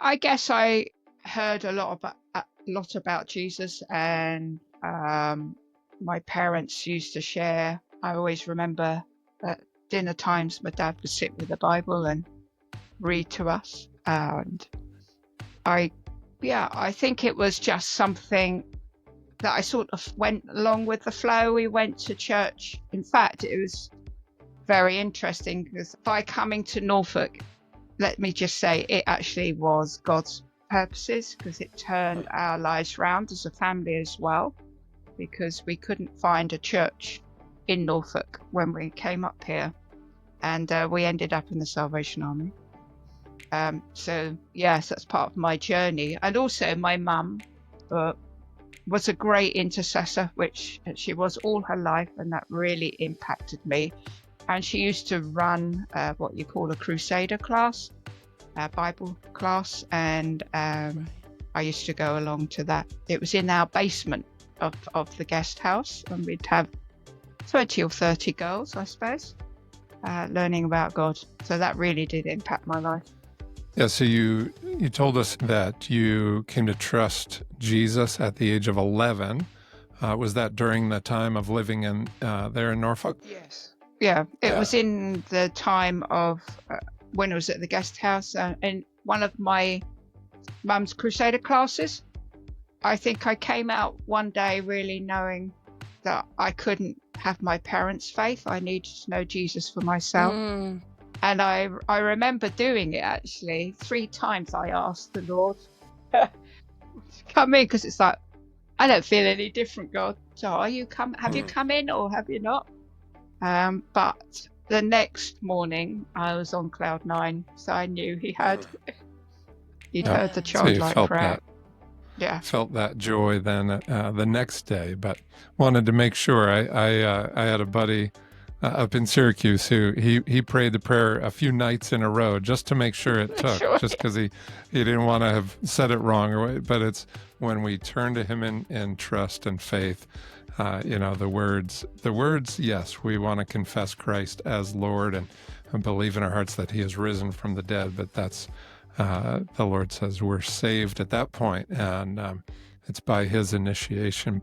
I guess I heard a lot about Jesus, and my parents used to share. I always remember at dinner times, my dad would sit with the Bible and read to us, and I, yeah, I think it was just something that I sort of went along with the flow. We went to church. In fact, it was very interesting because by coming to Norfolk, let me just say it actually was God's purposes, because it turned our lives round as a family as well, because we couldn't find a church in Norfolk when we came up here, and we ended up in the Salvation Army. So yes, that's part of my journey. And also my mum was a great intercessor, which she was all her life, and that really impacted me. And she used to run what you call a crusader class, a Bible class, and I used to go along to that. It was in our basement of the guest house, and we'd have 20 or 30 girls, I suppose, learning about God. So that really did impact my life. Yeah, so you told us that you came to trust Jesus at the age of 11. Was that during the time of living in there in Norfolk? Yes. Yeah, it was in the time of when I was at the guest house, in one of my mum's crusader classes. I think I came out one day really knowing that I couldn't have my parents' faith. I needed to know Jesus for myself. And I remember doing it actually 3 times. I asked the Lord to come in, because it's like, I don't feel any different, God. So have you come in or have you not? But the next morning I was on cloud 9, so I knew he'd heard the childlike prayer. Yeah, felt that joy then the next day, but wanted to make sure. I had a buddy up in Syracuse who he prayed the prayer a few nights in a row just to make sure it took, sure. Just because he didn't want to have said it wrong. But it's when we turn to him in trust and faith, the words, yes, we want to confess Christ as Lord and believe in our hearts that he has risen from the dead, but that's the Lord says we're saved at that point, and it's by his initiation.